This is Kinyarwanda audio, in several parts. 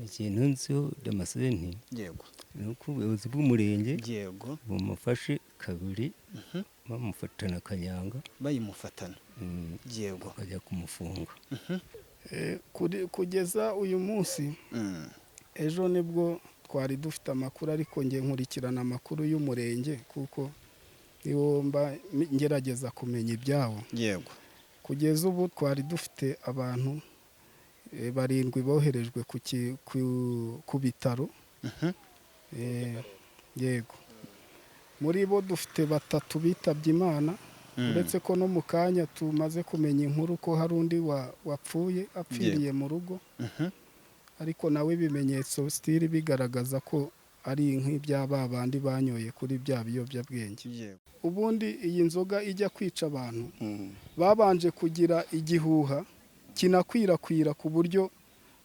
ikintu nziho Damascene yego ni uko ubuyobozi bw'umurenge yego bumufashe kabiri bamufatana kanyanga bayimufatana yego bakajya kumufunga. Kugeza uyu munsi ejo nibwo twari dufite amakuru, ariko ngiye nkurikirana amakuru y'umurenge kuko niwo mba ngerageza kumenya ibyawo. yego Kugeza ubu twari dufite abantu 7 boherejwe ku bitaro. Yego, muri bo dufite 3 bitabye Imana, uretse ko no mu kanya tumaze kumenya inkuru ko hari undi wapfuye apfiriye mu rugo, ariko nawe ibimenyetso stili bigaragaza ko ari nk'ibyaba bandi banyoye kuri bya biyobyabwenge. Ubundi iyi nzoga ijya kwica abantu babanje kugira igihuha kinakwirakwira ku buryo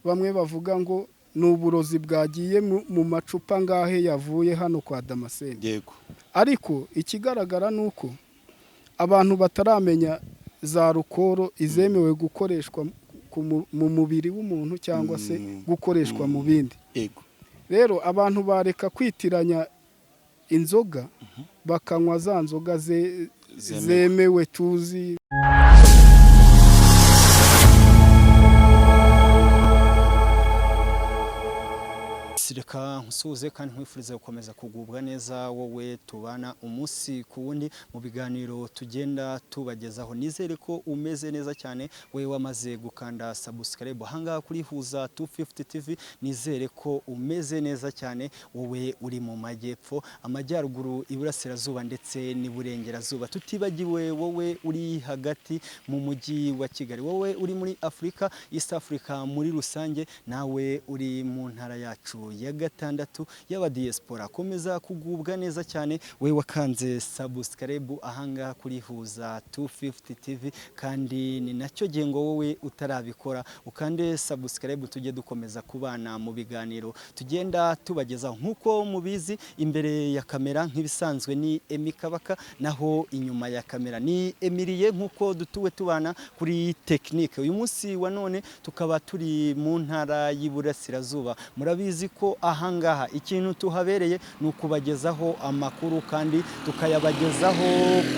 bamwe bavuga ngo ni uburozi bwagiye mu macupa ngahe yavuye hano kwa Damascene. yego Ariko ikigaragara ni uko abantu bataramenya za rukoro izemewe gukoreshwa mu mubiri w'umuntu cyangwa se gukoreshwa mu bindi. yego Rero abantu bareka kwitiranya inzoga bakanywa za nzoga zemewe tuzi. reka nkusuze kandi nkwifurize gukomeza kugubwa neza wowe tubana umunsi ku wundi mu biganiro tugenda tubagezaho. Nizere ko umeze neza cyane, we wamaze gukanda subscribe ahangaha kuri Huza 250 TV. Nizere ko umeze neza cyane wowe uri mu majyepfo, amajyaruguru, iburasirazuba ndetse n'iburengerazuba. Tutibagiwe wowe uri hagati mu mujyi wa Kigali, wowe uri muri Afrika, East Africa muri rusange, nawe uri mu ntara yacu ya gatandatu y'aba diaspora. Komeza kugubwa neza cyane we wakanze subscribe ahangaha kuri Huza 250 TV, kandi ni nacyo gengo wowe utarabikora ukande subscribe, tujye dukomeza kubana mu biganiro tugenda tubagezaho. Nkuko mubizi, imbere ya kamera nk'ibisanzwe ni Emikabaka, naho inyuma ya kamera ni Emilie, nkuko dutuwe tubana kuri technique. Uyu munsi wa none tukaba turi mu ntara y'Iburasirazuba. Murabizi ko ahangaha ikintu tuhabereye ni ukubagezaho amakuru kandi tukayabagezaho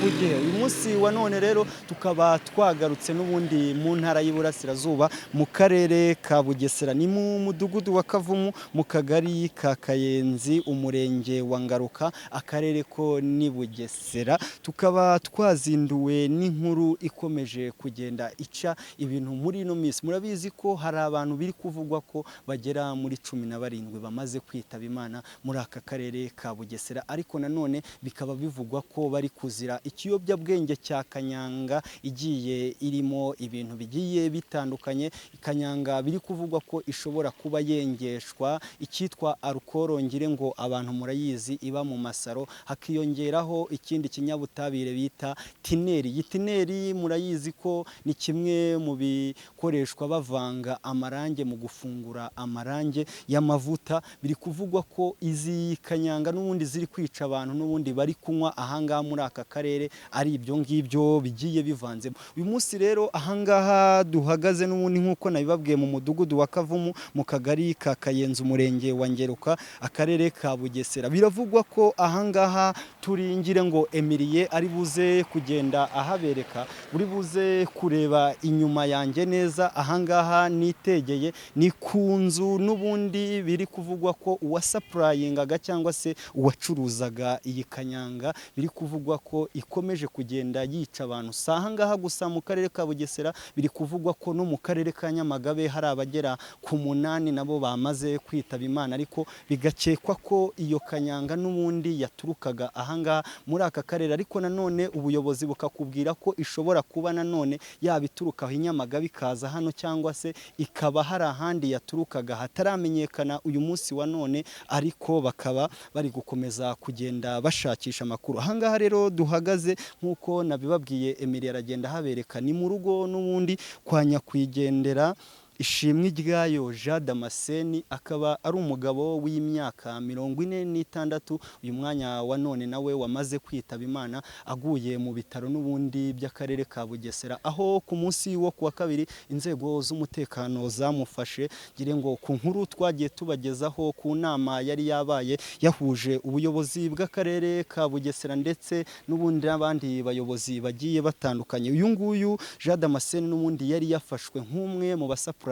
ku gihe. Uyu munsi wa none rero tukaba twagarutse n'ubundi mu ntara y'Iburasirazuba, mu karere ka Bugesera, ni mu mudugudu wa Kavumu, mu kagari ka Kayenzi, umurenge wa Ngaruka, akarere ko ni Bugesera. Tukaba twazinduwe n'inkuru ikomeje kugenda ica ibintu muri ino minsi. Murabizi ko hari abantu biri kuvugwa ko bagera muri 17 bamaze kwitaba Imana muri aka karere ka Bugesera, ariko nanone bikaba bivugwa ko bari kuzira ikiyobyabwenge cya kanyanga igiye irimo ibintu bigiye bitandukanye. Kanyanga biri kuvugwa ko ishobora kuba yengeshwa icyitwa alcohol, ngire ngo abantu murayizi iba mu masaro, hakiyongeraho ikindi kinyabutabire bita tineri. Iyi tineri murayizi ko ni kimwe mu bikoreshwa bavanga amarange mu gufungura amarange y'amavuta. Biri kuvugwa ko izi kanyanga n'ubundi ziri kwica abantu n'ubundi bari kunywa ahangaha muri aka karere ari ibyo ngibyo bigiye bivanzemo. Uyu munsi rero ahangaha duhagaze n'ubundi nkuko nabibabwiye mu mudugudu wa Kavumu, mu kagari ka Kayenzi, umurenge wa Ngeruka, akarere ka Bugesera. Biravugwa ko ahangaha turingire ngo Emilie ari buze kugenda ahabereka, uri buze kureba inyuma yanjye neza. Ahangaha nitegeye ni ku nzu n'ubundi biri kuvugwa ko uwasapurayingaga cyangwa se uwacuruzaga iyi kanyanga biri kuvugwa ko ikomeje kugenda yica abantu. Si ahangaha gusa mu karere ka Bugesera, biri kuvugwa ko no mu karere ka Nyamagabe hari abagera ku 8 nabo bamaze kwitaba Imana, ariko bigakekwa ko iyo kanyanga n'ubundi yaturukaga ahangaha muri aka karere. Ariko nanone ubuyobozi bukakubwira ko ishobora kuba nanone yabiturukaho Nyamagabe ikaza hano, cyangwa se ikaba hari ahandi yaturukaga hataramenyekana uyu munsi wa none, ariko bakaba bari gukomeza kugenda bashakisha amakuru. Ahangaha rero duhagaze nkuko nabibabwiye, Emilie aragenda habereka, ni mu rugo n'ubundi kwa nyakwigendera Ishimwiryayo Jean Damascene akaba ari umugabo w'imyaka 46 uyu mwanya wa none nawe wamaze kwitaba Imana aguye mu bitaro n'ubundi by'akarere ka Bugesera aho ku munsi wo kuwa kabiri inzego z'umutekano zamufashe gire ngo ku nkuru twagiye tubagezaho ku nama yari yabaye yahuje ubuyobozi bw'akarere ka Bugesera ndetse n'ubundi n'abandi bayobozi bagiye batandukanye. Uyu nguyu Jean Damascene n'ubundi yari yafashwe nk'umwe mu basapurayinga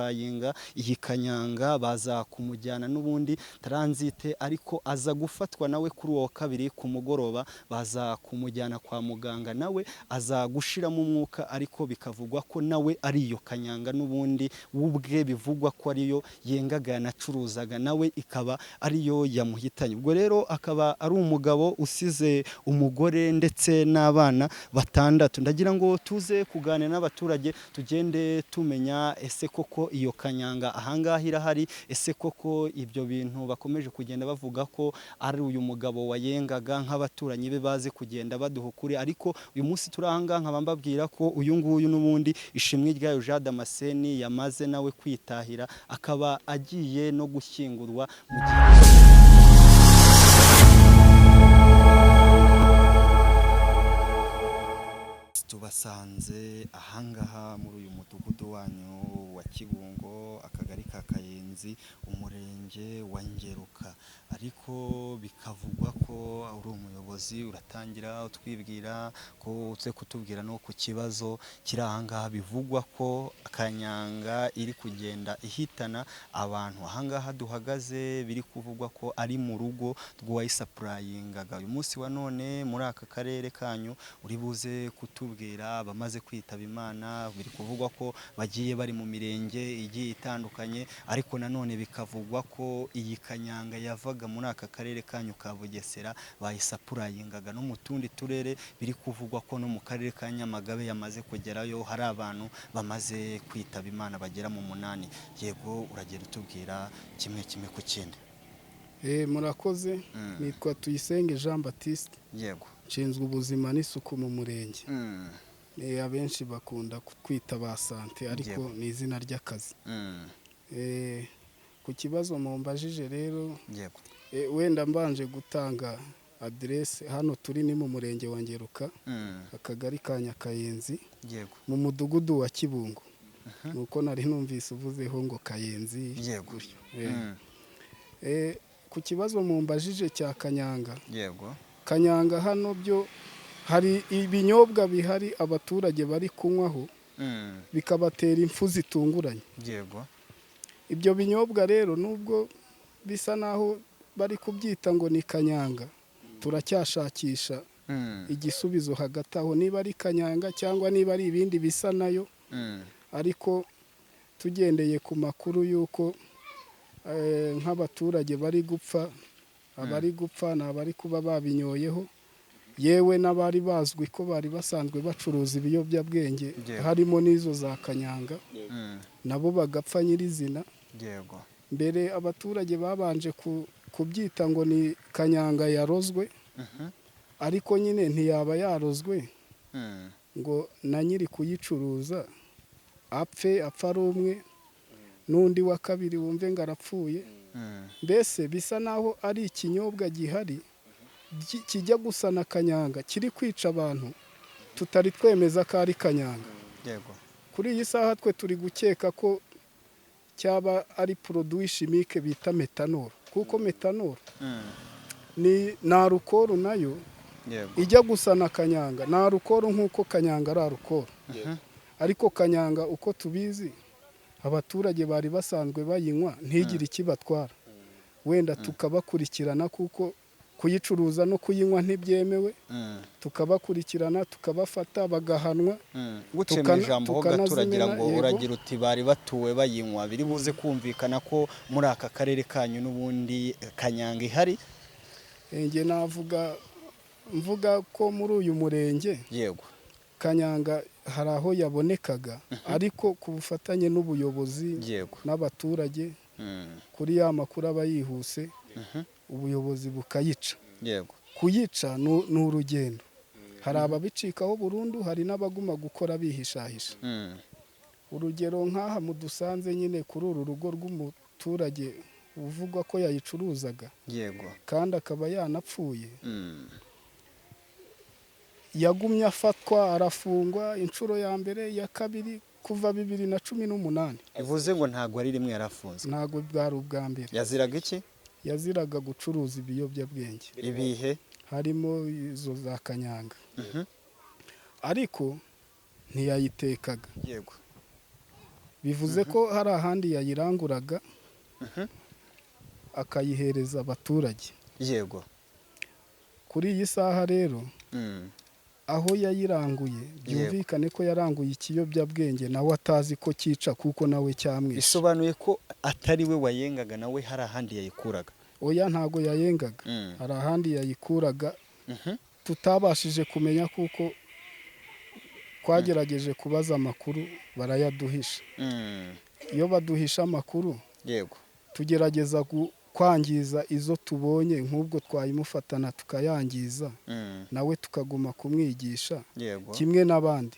iyi kanyanga baza kumujyana n'ubundi transit ariko aza gufatwa nawe kuri uwo kabiri ku mugoroba baza kumujyana kwa muganga nawe aza gushiramo umwuka ariko bikavugwa ko nawe ari iyo kanyanga n'ubundi wubwe bivugwa ko ariyo yengaga yanacuruzaga nawe ikaba ariyo yamuhitanye. Ubwo rero akaba ari umugabo usize umugore ndetse n'abana batandatu. Ndagira ngo tuze kuganira n'abaturage tugende tumenya ese koko iyo kanyanga ahangaha irahari, ese koko ibyo bintu bakomeje kugenda bavuga ko ari uyu mugabo wayengaga nk'abaturanyi be bazi kugenda baduhukure, ariko uyu munsi turahanga nkaba mbabwira ko uyu nguyu n'ubundi Ishimwiryayo Jean Damascene yamaze nawe kwitahira akaba agiye no gushyingurwa mu gihe tubasanze ahangaha muri uyu mudugudu wanyu wa Kibungo, akagari ka Kayenzi, umurenge wa Ngeruka, ariko bikavugwa ko uri umuyobozi. Uratangira utwibwira ko uze kutubwira no ku kibazo kiri ahangaha bivugwa ko kanyanga iri kugenda ihitana abantu. Ahangaha duhagaze biri kuvugwa ko ari mu rugo rw'uwayisapurayingaga. Uyu munsi wa none muri aka karere kanyu uri buze kutubwira bamaze kwitaba Imana. Biri kuvugwa ko bagiye bari mu mirenge igiye itandukanye, ariko nanone bikavugwa ko iyi kanyanga yavaga muri aka karere kanyu ka Bugesera bayisapurayingaga no mu tundi turere. Biri kuvugwa ko no mu karere ka Nyamagabe yamaze kugerayo hari abantu bamaze kwitaba Imana bagera mu 8. Yego uragenda utubwira kimwe ku kindi. Murakoze. Nitwa Tuyisenge Jean Baptiste. Yego. Nshinzwe ubuzima n'isuku mu murenge. Abenshi bakunda kwita ba sante ariko ni izina ry'akazi. Ku kibazo mumbajije rero, yego, wenda mbanje gutanga adresse. Hano turi ni mu murenge wa Ngeruka, akagari ka Nyakayenzi, yego, mu mudugudu wa Kibungo. Nuko nari numvise uvuzeho ngo Kayenzi. Yego. Ku kibazo mumbajije cya kanyanga, yego, kanyanga hano byo hari ibinyobwa bihari abaturage bari kunywaho bikabatera impfu zitunguranye. Yego. Ibyo binyobwa rero nubwo bisa naho bari kubyita ngo ni kanyanga, turacyashakisha igisubizo hagati aho, niba ari kanyanga cyangwa niba ari ibindi bisa nayo. Ariko tugendeye ku makuru y'uko nk'abaturage bari gupfa, abari gupfa ni abari kuba babinyoyeho, yewe n'abari bazwi ko bari basanzwe bacuruza ibiyobyabwenge harimo n'izo za kanyanga, nabo bagapfa nyirizina. Yego. Mbere abaturage babanje kubyita ngo ni kanyanga yarozwe, ariko nyine ntiyaba yarozwe ngo na nyiri kuyicuruza apfa ari umwe, n'undi wa kabiri wumve ngo arapfuye. Mbese bisa naho ari ikinyobwa gihari kijya gusa na kanyanga kiri kwica abantu, tutari twemeza ko ari kanyanga. Yego. Kuri iyi saha twe turi gukeka ko cyaba ari produit chimique bita metanol, kuko metanol ni alcohol nayo. Yego. Ijya gusa na kanyanga, na alcohol nkuko kanyanga ari alcohol. Ariko kanyanga uko tubizi abaturage bari basanzwe bayinywa ntigire ikibatwara. Wenda tukabakurikirana kuko kuyicuruza no kuyinywa ntibyemewe, tukabakurikirana tukabafata bagahanwa. Gucema ijambo ho gaturagira ngo uragira uti bari batuwe bayinywa, biri buze kumvikana ko muri aka karere kanyu n'ubundi kanyanga ihari. Nge mvuga ko muri uyu murenge, yego, kanyanga hari aho yabonekaga, ariko ku bufatanye n'ubuyobozi n'abaturage, kuri ya makuru aba yihuse, ubuyobozi bukayica. Yego. Kuyica ni urugendo. Hari ababicikaho burundu, hari n'abaguma gukora bihishahisha. urugero nk'aha mudusanze nyine kuri uru rugo rw'umuturage uvugwa ko yayicuruzaga yego kandi akaba yanapfuye, yagumye afatwa arafungwa inshuro ya mbere, iya kabiri kuva 2018. bivuze ngo ntabwo ari rimwe yarafunzwe. Ntabwo bwari ubwa mbere. yaziraga iki? Yaziraga gucuruza ibiyobyabwenge, ibihe harimo izo za kanyanga. Ariko ntiyayitekaga, yego bivuze ko hari ahandi yayiranguraga akayihereza abaturage. yego Kuri iyi saha rero aho yayiranguye byumvikane ko yaranguye ikiyobyabwenge nawe atazi ko cyica kuko nawe cyamwishe. bisobanuye ko atari we wayengaga, nawe hari ahandi yayikuraga. Oya, ntago yayengaga, hari ahandi yayikuraga tutabashije kumenya kuko twagerageje kubaza amakuru barayaduhisha. Iyo baduhisha amakuru yego tugerageza kwangiza izo tubonye, nk'ubwo twayimufatana tukayangiza nawe tukaguma kumwigisha yego kimwe n'abandi.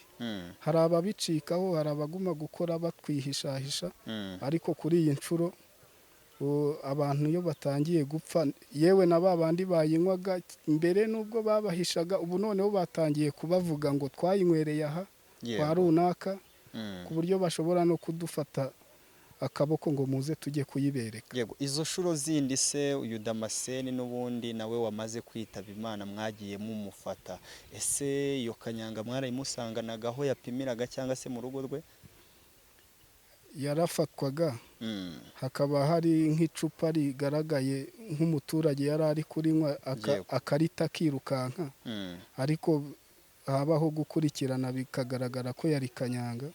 Hari ababicikaho, hari abaguma gukora batwihishahisha, ariko kuri iyi nshuro abantu iyo batangiye gupfa, yewe na babandi bayinywaga mbere nubwo babahishaga, ubu noneho batangiye kubavuga ngo twayinywereye aha kwa runaka, ku buryo bashobora no kudufata akaboko ngo muze tujye kuyibereka. yego izo shuro zindi se uyu Damascene n'ubundi nawe wamaze kwitaba Imana mwagiye mumufata, ese iyo kanyanga mwarayimusanganaga aho yapimiraga cyangwa se mu rugo rwe? Yarafatwaga hakaba hari nk'icupa rigaragaye nk'umuturage yari ari kurinywa akarita kirukanka, ariko habaho gukurikirana bikagaragara ko yari kanyanga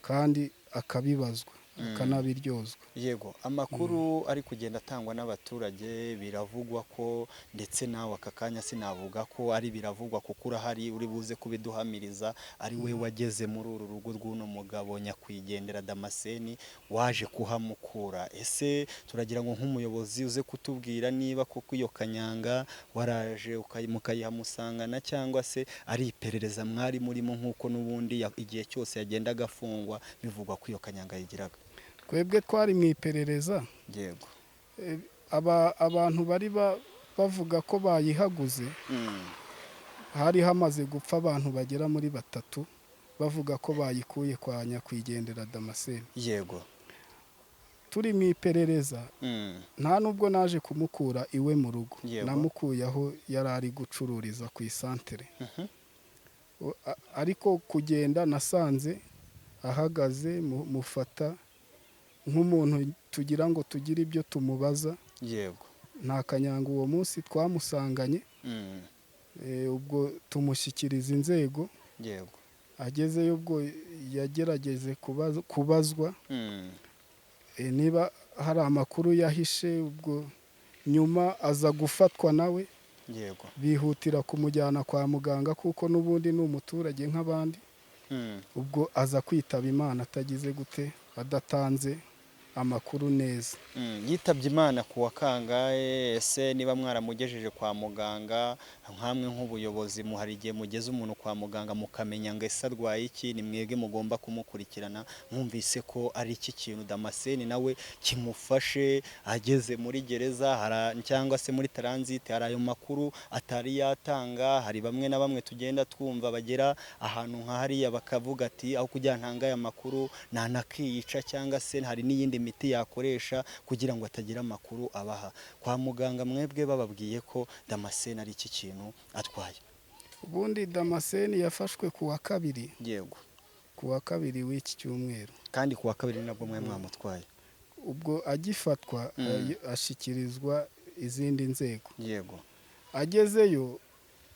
kandi akabibazwa akanabiryozwa. yego amakuru ari kugenda atangwa n'abaturage biravugwa ko, ndetse nawe aka kanya sinavuga ko ari biravugwa kuko urahari uri buze kubiduhamiriza, ari we wageze muri uru rugo rw'uno mugabo nyakwigendera Damascene waje kuhamukura. ese turagira ngo nk'umuyobozi uze kutubwira niba koko iyo kanyanga waraje mukayihamusangana cyangwa se ari iperereza mwari murimo, nk'uko n'ubundi igihe cyose yagendaga afungwa bivugwa ko iyo kanyanga yigiraga. Twebwe twari mu iperereza. yego abantu bari bavuga ko bayihaguze, hari hamaze gupfa abantu bagera muri 3 bavuga ko bayikuye kwa nyakwigendera Damascene. yego Turi mu iperereza, nta nubwo naje kumukura iwe mu rugo, namukuye aho yari ari gucururiza ku isantere. Ariko kugenda nasanze ahagaze, mufata nk'umuntu tugira ngo tugire ibyo tumubaza. yego nta kanyanga uwo munsi twamusanganye, ubwo tumushyikiriza inzego. yego agezeyo ubwo yagerageze kubazwa niba hari amakuru yahishe, ubwo nyuma aza gufatwa nawe. yego bihutira kumujyana kwa muganga kuko n'ubundi ni umuturage nk'abandi. ubwo aza kwitaba Imana atagize gute, adatanze amakuru neza. yitabye Imana ku wa kangahe? ese niba mwaramugejeje kwa muganga nkamwe nk'ubuyobozi, hari igihe mugeze umuntu kwa muganga mukamenya ngo ese arwaye iki, ni mwebwe mugomba kumukurikirana. mwumvise ko ari iki kintu Damascene nawe kimufashe ageze muri gereza cyangwa se muri transit, hari ayo makuru atari yatanga. hari bamwe na bamwe tugenda twumva bagera ahantu nka hariya bakavuga ati aho kujya ntanga aya makuru nanakiyica, cyangwa se hari n'iyindi miti yakoresha kugira ngo atagira amakuru abaha. Kwa muganga mwebwe bababwiye ko Damascene ari iki kintu atwaye? Ubundi Damascene yafashwe ku wa 2. yego ku wa 2 w'iki cyumweru, kandi ku wa 2 nabwo mwe mwamutwaye. ubwo agifatwa ashyikirizwa izindi nzego. yego agezeyo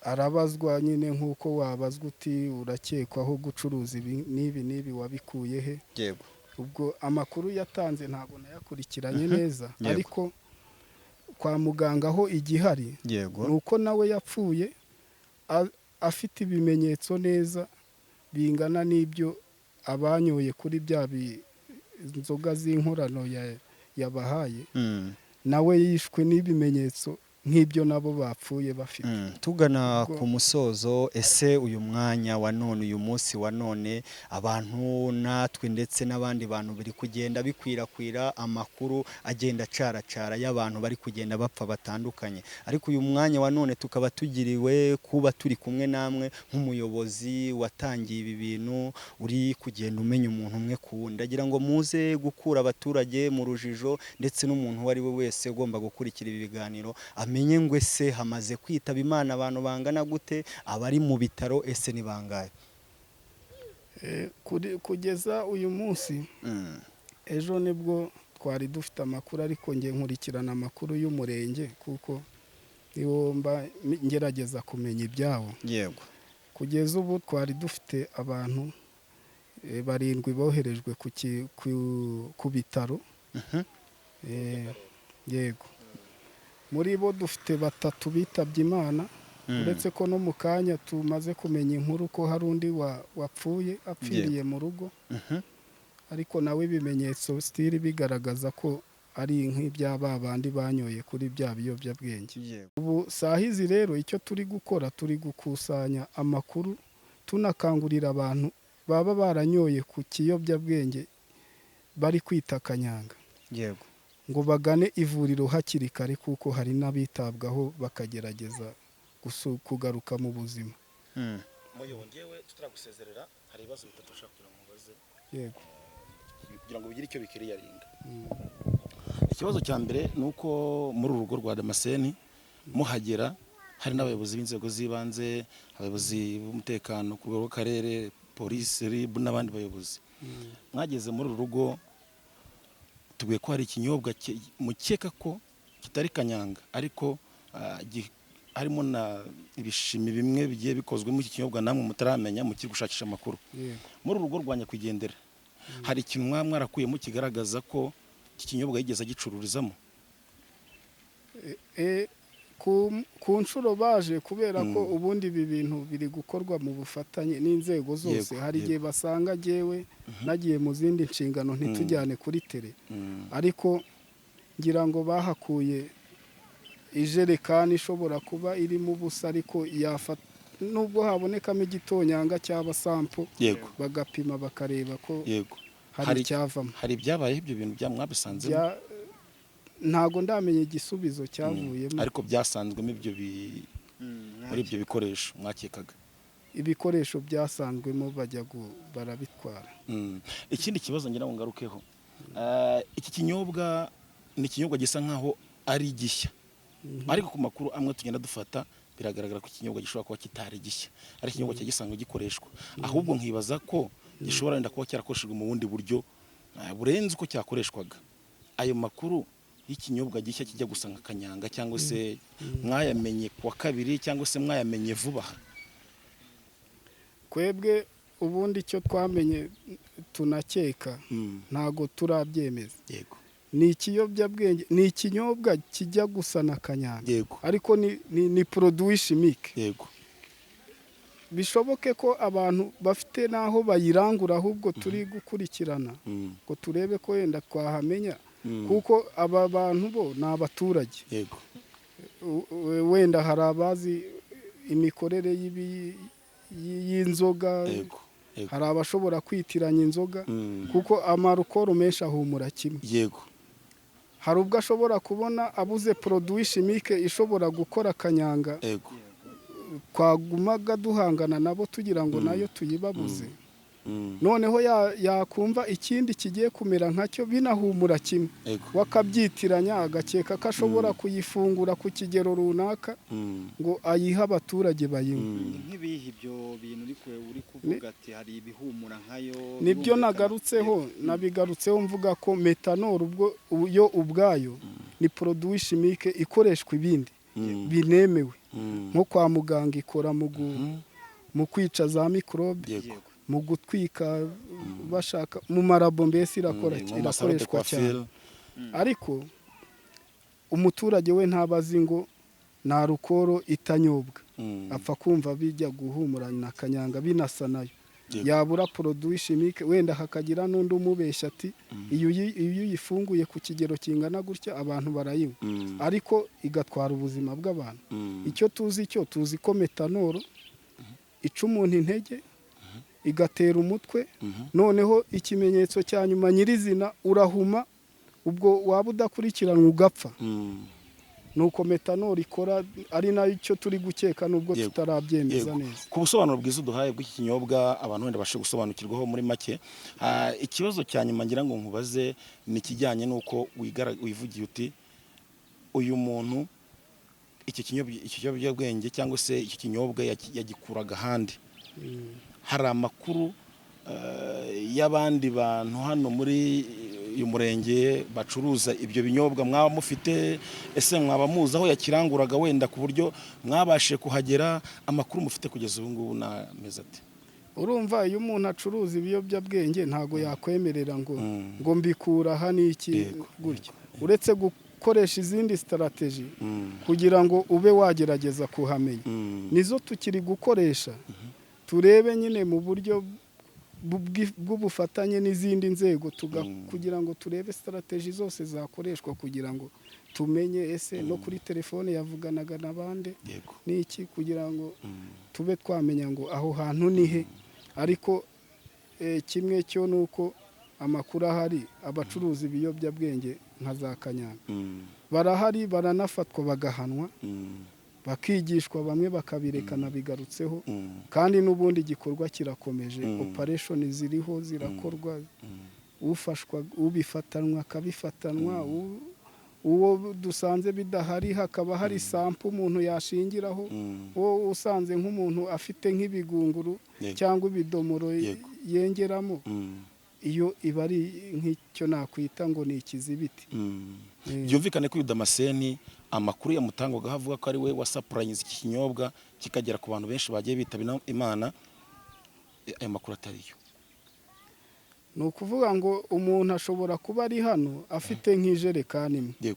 arabazwa nyine nk'uko wabazwa uti urakekwaho gucuruza ibi n'ibi wabikuye he. yego ubwo amakuru yatanze ntabwo nayakurikiranye neza, ariko kwa muganga aho igihari yego nuko nawe yapfuye afite ibimenyetso neza bingana n'ibyo abanyoye kuri bya inzoga z'inkorano yabahaye. nawe yishwe n'ibimenyetso nk'ibyo nabo bapfuye bafite. Tugana ku musozo, ese uyu mwanya wa none, uyu munsi wa none, abantu natwe ndetse n'abandi bantu biri kugenda bikwirakwira amakuru agenda acaracara y'abantu bari kugenda bapfa batandukanye, ariko uyu mwanya wa none tukaba tugiriwe kuba turi kumwe namwe nk'umuyobozi watangiye ibi bintu, uri kugenda umenya umuntu umwe ku wundi. Ndagira ngo muze gukura abaturage mu rujijo, ndetse n'umuntu uwo ari we wese ugomba gukurikira ibi biganiro amenye ngo ese hamaze kwitaba Imana abantu bangana gute, abari mu bitaro ese ni bangahe? Kugeza uyu munsi, ejo nibwo twari dufite amakuru, ariko nge nkurikirana amakuru y'umurenge kuko niwo mba ngerageza kumenya ibyawo. Yego. Kugeza ubu twari dufite abantu 7 boherejwe ku bitaro. Yego. Muri bo dufite 3 bitabye Imana, uretse ko no mu kanya tumaze kumenya inkuru ko hari undi wapfuye apfiriye mu rugo, ariko nawe ibimenyetso stili bigaragaza ko ari nk'iby'aba bandi banyoye kuri bya biyobyabwenge. Ubu sahizi rero icyo turi gukora, turi gukusanya amakuru tunakangurira abantu baba baranyoye ku kiyobyabwenge bari kwita kanyanga. Yego. Ngo bagane ivuriro hakiri kare, kuko hari n'abitabwaho bakagerageza kugaruka mu buzima. Ngewe tutaragusezerera, hari ibibazo bitatu ushaka kugira ngo mubaze. Yego. Kugira ngo bigire icyo bikiriyaringa. Ikibazo cya mbere ni uko muri uru rugo rwa Damascene muhagera hari n'abayobozi b'inzego z'ibanze, abayobozi b'umutekano ku rwego rw'akarere, polisi, RIB n'abandi bayobozi. Mwageze muri uru rugo, tubuye ko hari ikinyobwa mukeka ko kitari kanyanga, ariko harimo na ibishimi bimwe bigiye bikozwe mu iki kinyobwa namwe mutaramenya, mukiri gushakisha amakuru. Muri uru rugo rwa nyakwigendera hari ikintu mwarakuyemo kigaragaza ko iki kinyobwa yigeze agicururizamo? Ku nshuro baje, kubera ko ubundi ibi bintu biri gukorwa mu bufatanye n'inzego zose. Hari igihe basanga jyewe nagiye mu zindi nshingano ntitujyane kuri tere, ariko ngira ngo bahakuye ijerekani ishobora kuba irimo ubusa, ariko nubwo habonekamo igitonyanga cyaba sampo, bagapima bakareba ko hari icyavamo. Hari ibyabaye ibyo bintu mwabisanzemo? Ntago ndamenye igisubizo cyavuyemo, ariko byasanzwemo muri ibyo bikoresho mwakekaga? Ibikoresho byasanzwemo barabitwara. Ikindi kibazo ngira ngo ngarukeho, iki kinyobwa ni ikinyobwa gisa nkaho ari gishya, ariko ku makuru amwe tugenda dufata biragaragara ko ikinyobwa gishobora kuba kitari gishya, ari ikinyobwa cyagisanzwe gikoreshwa. Ahubwo nkibaza ko gishobora wenda kuba cyarakoreshejwe mu bundi buryo burenze uko cyakoreshwaga. Ayo makuru y'ikinyobwa gishya kijya gusa nka kanyanga, cyangwa se mwayamenye kuwa kabiri, cyangwa se mwayamenye vuba? Kwebwe ubundi icyo twamenye tunakeka, ntago turabyemeza. Yego. Ni ikiyobyabwenge, ni ikinyobwa kijya gusa na kanyanga. Yego. Ariko ni produit chimique. Yego. Bishoboke ko abantu bafite naho bayirangura, ahubwo turi gukurikirana ngo turebe ko yenda twahamenya, kuko aba bantu bo ni abaturage. Yego. Wenda hari abazi imikorere y'inzoga. Yego. Hari abashobora kwitiranya inzoga, kuko amarukoro menshi ahumura kimwe. Yego. Hari ubwo ashobora kubona abuze produit chimique ishobora gukora kanyanga. Yego. Twagumaga duhangana nabo tugira ngo nayo tuyibabuze. Noneho yakumva ikindi kigiye kumera nkacyo binahumura kimwe, wakabyitiranya agakeka ko ashobora kuyifungura ku kigero runaka ngo ayihe abaturage bayinywe. Nk'ibihe ibyo bintu uri kuvuga ati hari ibihumura nkayo? Nibyo nabigarutseho mvuga ko metanol yo ubwayo ni produit chimique ikoreshwa ibindi binemewe, nko kwa muganga ikora mu kwica za microbe, mu gutwika bashaka mu marabo, mbese irakoreshwa cyane. Ariko umuturage we ntabazi ngo nta rukoro itanyobwa, apfa kumva bijya guhumura na kanyanga binasa nayo. yabura produit chimique wenda hakagira n'undi umubeshya ati iyo uyifunguye ku kigero kingana gutya abantu barayinywa ariko igatwara ubuzima bw'abantu. Icyo tuzi ko metanol ica umuntu intege igatera umutwe, noneho ikimenyetso cya nyuma nyirizina urahuma, ubwo waba udakurikiranwa ugapfa. Nuko metanol ikora, ari nacyo turi gukeka nubwo tutarabyemeza neza. Ku busobanuro bwiza uduhaye bw'iki kinyobwa abantu wenda bashe gusobanukirwaho muri make, ikibazo cya nyuma ngira ngo nkubaze ni kijyanye n'uko wivugiye uti uyu muntu iki kiyobyabwenge cyangwa se iki kinyobwa yagikuraga ahandi. Hari amakuru y'abandi bantu hano muri uyu murenge bacuruza ibyo binyobwa mwaba mufite, ese mwaba muzi aho yakiranguraga wenda ku buryo mwabashe kuhagera? Amakuru mufite kugeza ubu ngubu nameze ati? Urumva iyo umuntu acuruza ibiyobyabwenge ntago yakwemerera ngo mbikura aha n'iki gutya, uretse gukoresha izindi strategy kugira ngo ube wagerageza kuhamenya. Nizo tukiri gukoresha, turebe nyine mu buryo bw'ubufatanye n'izindi nzego kugira ngo turebe strategy zose zakoreshwa kugira ngo tumenye ese no kuri telefone yavuganaga n'abandi n'iki, kugira ngo tube twamenya ngo aho hantu ni he. Ariko kimwe cyo nuko amakuru ahari, abacuruza ibiyobyabwenge nka za kanyanga barahari, baranafatwa bagahanwa, bakigishwa, bamwe bakabirekana bigarutseho, kandi n'ubundi igikorwa kirakomeje. Operation ziriho zirakorwa, ufashwa ubifatanwa akabifatanwa, uwo dusanze bidahari hakaba hari sample umuntu yashingiraho. Uwo usanze nk'umuntu afite nk'ibigunguru cyangwa ibidomoro yengeramo, iyo iba ari nk'icyo nakwita ngo ni ikizibiti. Byumvikane ko uyu Damascene amakuru yamutangwaga havuga ko ari we wasapurayinze iki kinyobwa kikagera ku bantu benshi bagiye bitaba Imana, ayo makuru atariyo. Ni ukuvuga ngo umuntu ashobora kuba ari hano afite nk'ijerekani imwe,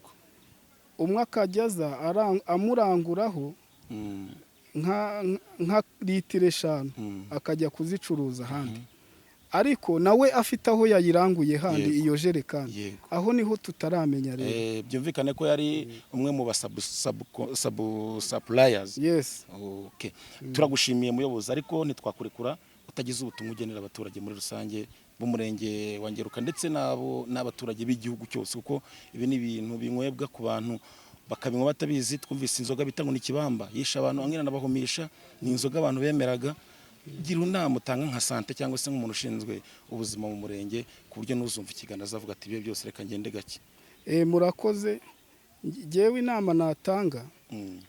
umwe akajyaza amuranguraho nka litiro 5 akajya kuzicuruza ahandi, ariko nawe afite aho yayiranguye handi iyo jerekani. Aho niho tutaramenya rero. Byumvikane ko yari umwe mu suppliers. Turagushimiye muyobozi, ariko ntitwakurekura utagize ubutumwa ugenera abaturage muri rusange b'umurenge wa Ngeruka ndetse n'abaturage b'igihugu cyose, kuko ibi ni ibintu binywebwa ku bantu bakabinywa batabizi. Twumvise inzoga bita ngo ni kibamba yisha abantu angena nabahumisha, ni inzoga abantu bemeraga. Gira unama utanga nka sante cyangwa se nk'umuntu ushinzwe ubuzima mu murenge, ku buryo n'uzumva ikigana azavuga ati ibyo byose reka ngende gake. Murakoze. Jewe inama natanga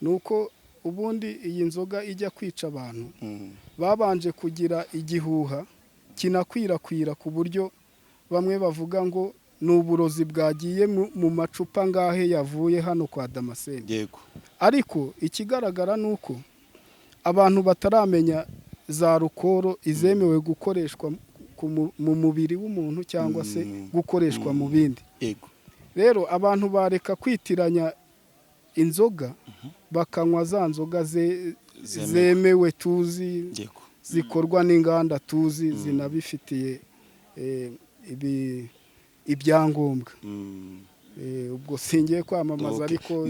nuko ubundi iyi nzoga ijya kwica abantu babanje kugira igihuha kinakwirakwira ku buryo bamwe bavuga ngo ni uburozi bwagiye mu macupa ngahe yavuye hano kwa Damascene. Ariko ikigaragara nuko abantu bataramenya za rukoro izemewe gukoreshwa mu mubiri w'umuntu cyangwa se gukoreshwa mu bindi. Rero abantu bareka kwitiranya inzoga bakanywa za nzoga zemewe tuzi zikorwa n'inganda tuzi zinabifitiye ibyangombwa. Ubwo singiye kwamamaza, ariko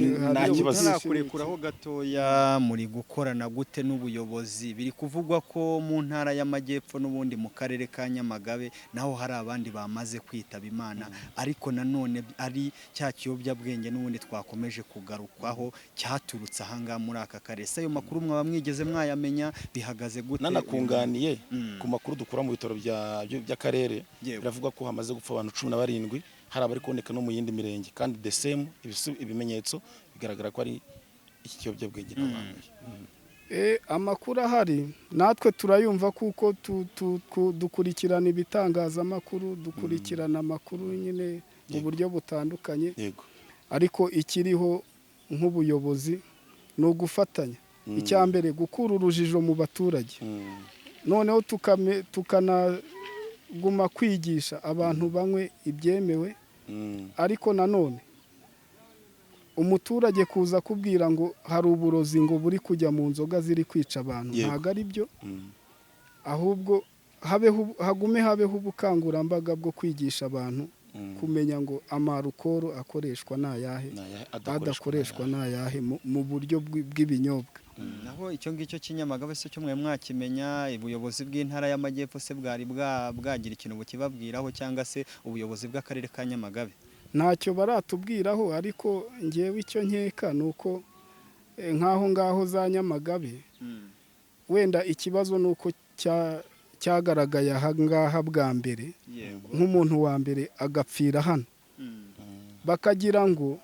nakurekuraho gatoya. Muri gukorana gute n'ubuyobozi? Biri kuvugwa ko mu ntara y'Amajyepfo n'ubundi mu karere ka Nyamagabe naho hari abandi bamaze kwitaba Imana, ariko nanone ari cya kiyobyabwenge n'ubundi twakomeje kugarukwaho cyaturutse ahangaha muri aka karere. Ayo makuru mwaba mwigeze mwayamenya? Bihagaze gute? Nanakunganiye ku makuru dukura mu bitaro by'akarere, biravuga ko hamaze gupfa abantu 17, hari abari kuboneka no mu yindi mirenge, kandi the same ibimenyetso bigaragara ko ari iki kiyobyabwenge n'abantu. Amakuru ahari natwe turayumva kuko dukurikirana ibitangazamakuru, dukurikirana amakuru nyine mu buryo butandukanye. Ariko ikiriho nk'ubuyobozi ni ugufatanya. Icyambere gukura urujijo mu baturage, noneho tukanaguma kwigisha abantu banywe ibyemewe. Ariko nanone umuturage kuza kubwira ngo hari uburozi ngo buri kujya mu nzoga ziri kwica abantu, ntago ari byo. Ahubwo habeho ubukangurambaga bwo kwigisha abantu kumenya ngo amarukoro akoreshwa n'ayahe adakoreshwa n'ayahe mu buryo bw'ibinyobwa. naho icyo ngicyo cy'inyamagabe se cyo mwe mwakimenya, ubuyobozi bw'intara y'amajyepfo se bwari bwagira ikintu bukibabwiraho cyangwa se ubuyobozi bw'akarere ka Nyamagabe? Ntacyo baratubwiraho, ariko ngewe icyo nkeka ni uko nk'aho ngaho za Nyamagabe wenda ikibazo ni uko cyagaragaye aha ngaha bwa mbere nk'umuntu wa mbere agapfira hano, bakagira ngo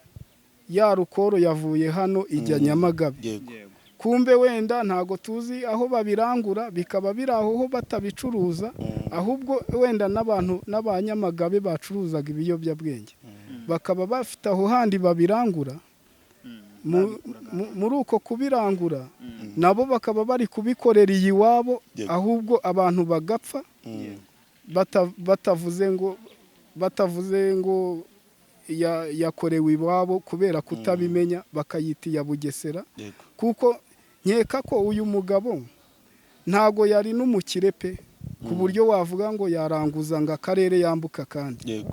ya rukoro yavuye hano ijya Nyamagabe, kumbe wenda ntago tuzi aho babirangura, bikaba biri aho batabicuruza, ahubwo wenda n'abantu n'abanyamagabe bacuruzaga ibiyobyabwenge bakaba bafite aho handi babirangura. Muri uko kubirangura nabo bakaba bari kubikorera iyi wabo, ahubwo abantu bagapfa batavuze ngo yakorewe iwabo kubera kutabimenya, bakayita iya Bugesera. Kuko nkeka ko uyu mugabo ntago yari n'umukire pe, ku buryo wavuga ngo yaranguza ngo akarere yambuka kandi.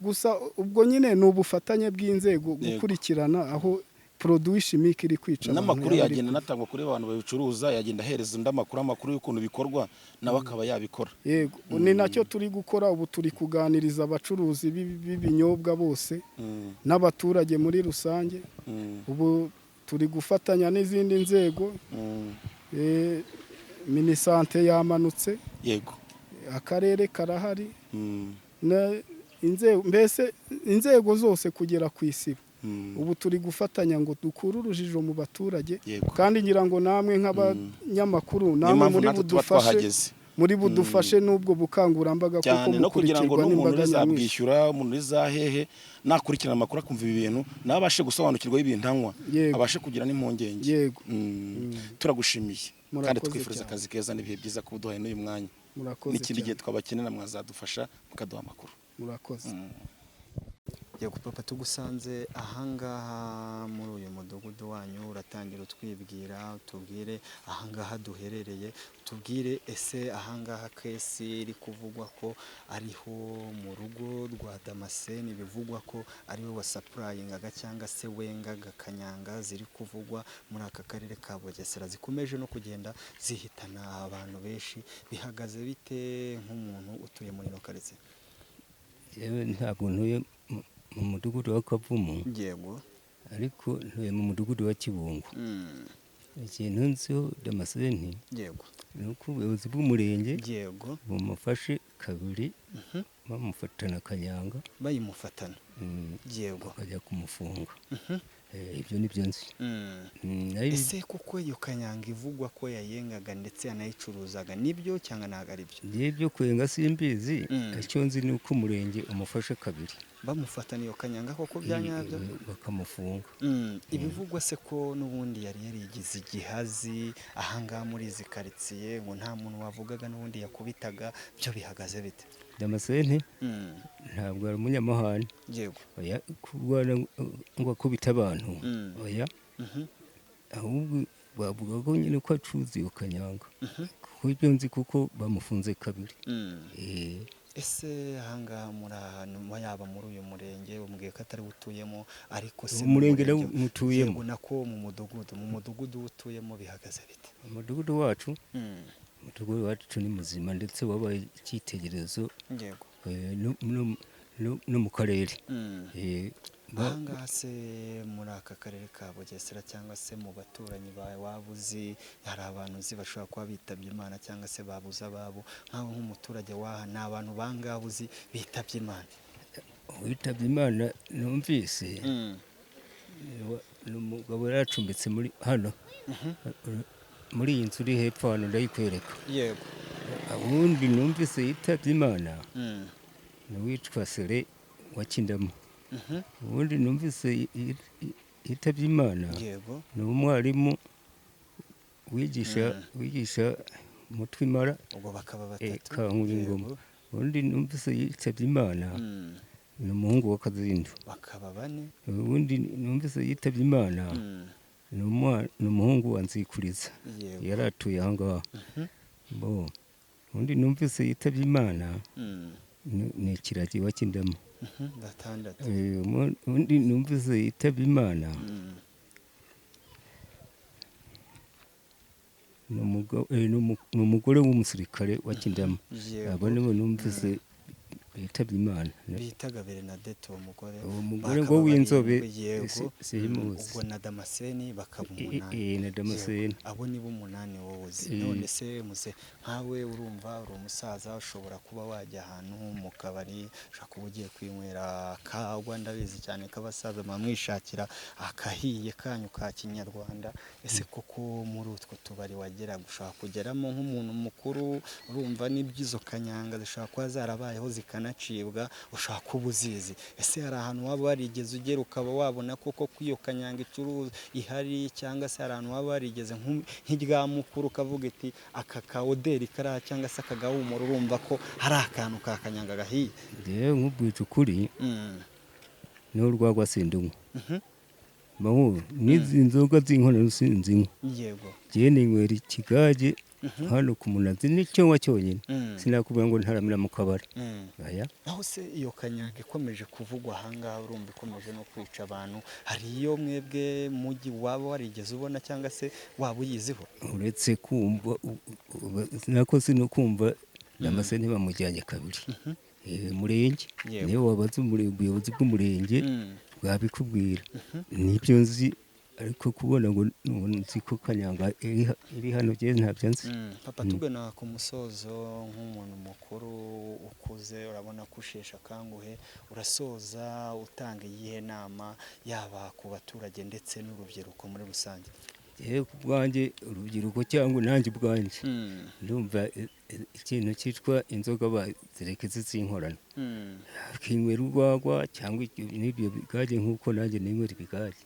Gusa ubwo nyine ni ubufatanye bw'inzego gukurikirana aho produit chimique iri kwica. N'amakuru yagenda natangwa kuri abantu babicuruza, yagenda ahereza undi amakuru y'ukuntu bikorwa nawe akaba yabikora. Yego, ni nacyo turi gukora ubu, turi kuganiriza abacuruzi b'ibinyobwa bose n'abaturage muri rusange. Ubu turi gufatanya n'izindi nzego, Minisante yamanutse, yego, akarere karahari, mbese inzego zose kugera ku isibo. Ubu turi gufatanya ngo dukure urujijo mu baturage, kandi ngira ngo namwe nk'abanyamakuru namwe muri budufashe n'ubwo bukangurambaga kuko no kugira ngo n'umuntu uzabwishyura, umuntu uzahehe nakurikirana amakuru akumva ibi bintu nabashe gusobanukirwa ibintu ntanywa, abashe kugira n'impungenge. Yego, turagushimiye kandi twifuriza akazi keza n'ibihe byiza kuduhaye n'uyu mwanya. N'ikindi gihe twabakenera mwazadufasha mukaduha amakuru. Murakoze. Yego papa, tugusanze ahangaha muri uyu mudugudu wanyu, uratangira utwibwira, utubwire ahangaha duherereye, utubwire ese ahangaha kesi iri kuvugwa ko ariho mu rugo rwa Damascene, bivugwa ko ari we wasapurayingaga cyangwa se wengaga kanyanga ziri kuvugwa muri aka karere ka Bugesera, zikomeje no kugenda zihitana abantu benshi, bihagaze bite nk'umuntu utuye muri ino karitsiye? Yewe ntabwo ntuye mu mudugudu wa Kavumu, yego, ariko ntuye mu mudugudu wa Kibungo. Ikintu nziho Damascene, yego, ni uko ubuyobozi bw'umurenge yego bumufashe kabiri, bamufatana kanyanga, bayimufatana, yego, bakajya kumufunga. Ibyo nibyo nzi. Ese kuko iyo kanyanga ivugwa ko yayengaga ndetse yanayicuruzaga, nibyo cyangwa ntabwo ari byo? Nibyo kwenga simbizi, icyo nzi ni uko umurenge umufashe kabiri, bamufatana iyo kanyanga koko bya nyabyo bakamufunga. Ibivugwa se ko n'ubundi yari yarigize igihazi ahangaha muri izi karitsiye, ngo nta muntu wavugaga n'ubundi yakubitaga, byo bihagaze bite? Damascene ntabwo ari umunyamahane, yego, oya kurwana ngo akubita abantu, oya, ahubwo bavuga ko nyine ko acuruza iyo kanyanga, kuko ibyo nzi kuko bamufunze kabiri. Ese ahangaha muri ahantu yaba muri uyu murenge, umbwiye ko atari utuyemo, ariko se umurenge mutuyemo nako mu mudugudu utuyemo bihagaze bite? Umudugudu wacu ni muzima ndetse wabaye icyitegererezo no mu karere. Ahangaha se muri aka karere ka Bugesera cyangwa se mu baturanyi bawe waba uzi, hari abantu uzi bashobora kuba bitabye Imana cyangwa se babuze ababo, nkaho nk'umuturage waha ni abantu bangahe uzi bitabye Imana? Witabye Imana numvise ni umugabo yaracumbitse muri hano, muri iyi nzu iri hepfo hano ndayikwereka. Yego, ubundi numvise yitabye Imana ni uwitwa Sere wa Kindamo. Ubundi numvise yitabye Imana ni umwarimu wigisha Mutwimara, ubwo bakaba batatu, Kankuringoma. Ubundi numvise yitabye Imana ni umuhungu wa Kazindu, bakaba bane. Ubundi numvise yitabye Imana ni umuhungu wa Nzikuriza, yari atuye ahangaha. undi numvise yitabye imana Mm. ni ikiragi wa Kindama. Gatandatu. Undi numvise yitabye imana Mm. ni umugore w'umusirikare wa Kindama. Yego. abo nibo numvise yitabye imana. bitaga Bernadette uwo mugore uwo mugore ngo bakaba w'inzobe barindwi, yego. simuzi. ubwo na Damascene bakaba umunani. na Damascene. Yego, abo ni bo umunani wowe uzi. Eh. None se muze nkawe urumva uri umusaza ushobora kuba wajya ahantu mu kabari ushobora kuba ugiye kwinywera kagwa, ndabizi cyane ko abasaza mwishakira akahiye kanyu ka kinyarwanda. Ese koko muri utwo tubari wagera gushaka kugeramo nk'umuntu mukuru, urumva n'iby'izo kanyanga zishobora kuba zarabayeho zikanacibwa, ushaka kuba uzizi. Ese hari ahantu waba warigeze ugera ukaba wabona koko ko iyo kanyanga icuruza ihari, cyangwa se hari ahantu waba warigeze nk'irya mukuru ukavuga iti aka ka oderi kariya cyangwa se aka gahumuro, urumva ko hari akantu ka kanyanga gahiye? rero nk'ubwica ukuri n'urwagwa sindunywa. n'izi nzoga z'inkorano sinzinywa. Yego. Jye ninywera ikigage hano ku Munazi n'icyonwa cyonyine. Sinakubwira ngo ntaramira mu kabari. Aya. Aho se iyo kanyanga ikomeje kuvugwa ahangaha, urumva ikomeje no kwica abantu, hari iyo mwebwe mujyi waba warigeze ubona cyangwa se waba uyiziho? uretse kumva nako sino kumva Damascene bamujyanye kabiri. Murenge Yego. niyo wabaza ubuyobozi bw'umurenge bwabikubwira. Nibyo nzi, ariko kubona ngo nzi ko kanyanga iri hano jye ntabyo nzi. Papa, tugana ku musozo nk'umuntu mukuru ukuze, urabona ko usheshe akanguhe, urasoza utanga iyihe nama yaba ku baturage ndetse n'urubyiruko muri rusange? Yewe ku bwanjye urubyiruko cyangwa nanjye ubwanjye ndumva ikintu cyitwa inzoga bazireke z'inkorano, bakinywera urwagwa cyangwa n'ibyo bigage nk'uko nanjye ninywera ibigage.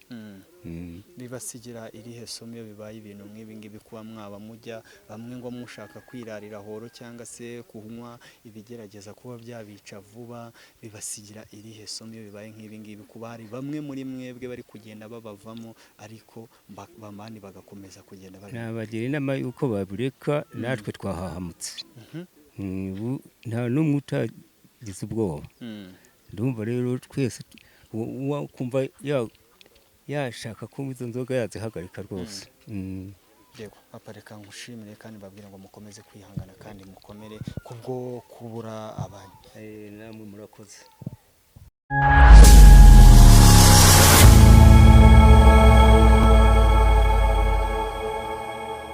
Bibasigira irihe somo iyo bibaye ibintu nk'ibi ngibi, kuba mwaba mujya bamwe ngo mushaka kwirarira horo cyangwa se kunywa ibigerageza kuba byabica vuba? Bibasigira irihe somo iyo bibaye nk'ibi ngibi, kuba hari bamwe muri mwebwe bari kugenda babavamo ariko bamani bagakomeza kugenda nabagira inama y'uko babireka, natwe twahahamutse. Nta n'umwe utagize ubwoba. Ndumva rero twese wakumva yashaka kunywa izo nzoga yazihagarika rwose. Yego. Papa, reka nkushimire kandi mbabwira ngo mukomeze kwihangana kandi mukomere kubwo kubura abanyu. Namwe murakoze.